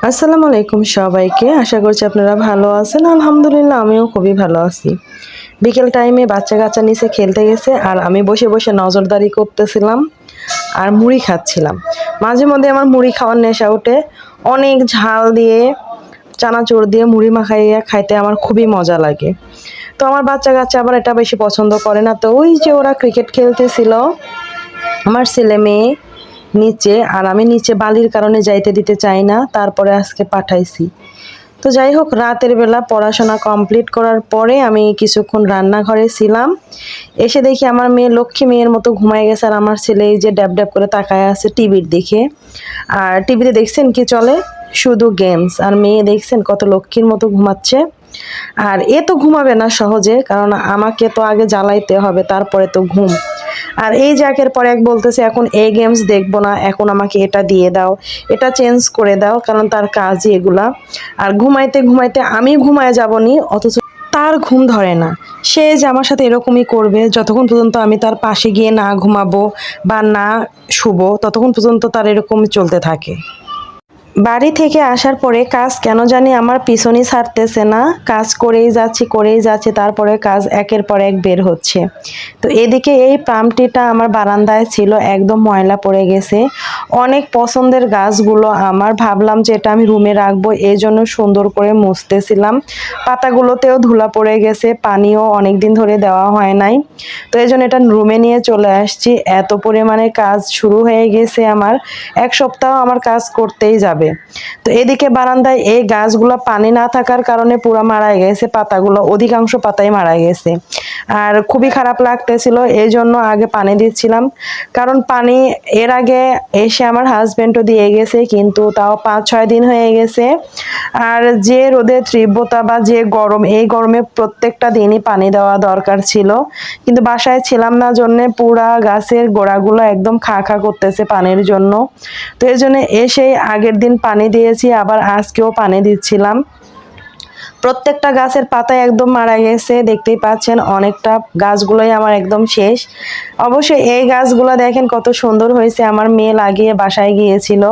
আসসালামু আলাইকুম সবাইকে। আশা করছি আপনারা ভালো আছেন। আলহামদুলিল্লাহ আমিও খুবই ভালো আছি। বিকেল টাইমে বাচ্চা-কাচ্চা নিচে খেলতে গেছে আর আমি বসে, বসে নজরদারি করতেছিলাম আর মুড়ি খাচ্ছিলাম। মাঝে মধ্যে আমার মুড়ি খাওয়ার নেশা ওঠে। অনেক ঝাল দিয়ে, চানাচুর দিয়ে মুড়ি মাখাইয়া খাইতে আমার খুবই মজা লাগে। তো আমার বাচ্চা-কাচ্চা আবার এটা বেশি পছন্দ করে না। তো ওই যে ওরা ক্রিকেট খেলতেছিল, আমার ছেলে-মেয়ে নিচে, আর আমি নিচে বালির কারণে যাইতে দিতে চাই না, তারপরে আজকে পাঠাইছি। তো যাই হোক, রাতের বেলা পড়াশোনা কমপ্লিট করার পরে আমি কিছুক্ষণ রান্নাঘরে ছিলাম। এসে দেখি আমার মেয়ে লক্ষ্মী মেয়ের মতো ঘুমায় গেছে, আর আমার ছেলে এই যে ড্যাব ড্যাব করে তাকায় আছে টিভির দিকে। আর টিভিতে দেখছেন কি চলে? শুধু গেমস। আর মেয়ে দেখছেন কত লক্ষ্মীর মতো ঘুমাচ্ছে। আর এ তো ঘুমাবে না সহজে, কারণ আমাকে তো আগে জ্বালাইতে হবে, তারপরে তো ঘুম। আর এই যে একের পর এক বলতেছে এখন এই গেমস দেখবো না, এখন আমাকে এটা দিয়ে দাও, এটা চেঞ্জ করে দাও, কারণ তার কাজই এগুলা। আর ঘুমাইতে ঘুমাইতে আমি ঘুমায় যাবনি, অথচ তার ঘুম ধরে না। সে যে আমার সাথে এরকমই করবে, যতক্ষণ পর্যন্ত আমি তার পাশে গিয়ে না ঘুমাবো বা না শুবো, ততক্ষণ পর্যন্ত তার এরকম চলতে থাকে। বাড়ি থেকে আসার পরে কাজ কেন জানি আমার পিছনই ছাড়তেছে না, কাজ করেই যাচ্ছি, তারপরে কাজ একের পর এক বের হচ্ছে। তো এদিকে এই পাম্পটিটা আমার বারান্দায় ছিল, একদম ময়লা পড়ে গেছে। অনেক পছন্দের গাছগুলো আমার, ভাবলাম যে এটা আমি রুমে রাখবো, এই জন্য সুন্দর করে মুছতেছিলাম। পাতাগুলোতেও ধুলা পড়ে গেছে, পানিও অনেক দিন ধরে দেওয়া হয় নাই। তো এই জন্য এটা রুমে নিয়ে চলে আসছি। এত পরিমাণে কাজ শুরু হয়ে গেছে আমার, এক সপ্তাহ আমার কাজ করতেই যাবে। তো এদিকে বারান্দায় এই গাছগুলো পানি না থাকার কারণে পুরো মারা গেছে, পাতাগুলো অধিকাংশ পাতাই মারা গেছে। আর খুবই খারাপ লাগতেছিল, এই জন্য আগে পানি দিচ্ছিলাম। কারণ পানি এর আগে এসে আমার হাজবেন্ডও দিয়ে গেছে, কিন্তু তাও 5-6 দিন হয়ে গেছে। আর যে রোদের তীব্রতা বা যে গরম, এই গরমে প্রত্যেকটা দিনই পানি দেওয়া দরকার ছিল, কিন্তু বাসায় ছিলাম না জন্যে পুরা গাছের গোড়াগুলো একদম খা খা করতেছে পানির জন্য। তো এই জন্য এসে আগের দিন পানি দিয়েছি, আবার আজকেও পানি দিচ্ছিলাম। প্রত্যেকটা গাছের পাতা একদম মারা গেছে, দেখতেই পাচ্ছেন অনেকটা গাছগুলোই আমার একদম শেষ। অবশ্যই এই গাছগুলো দেখেন কত সুন্দর হয়েছে, আমার মেয়ে লাগিয়ে বাসায় গিয়েছিল।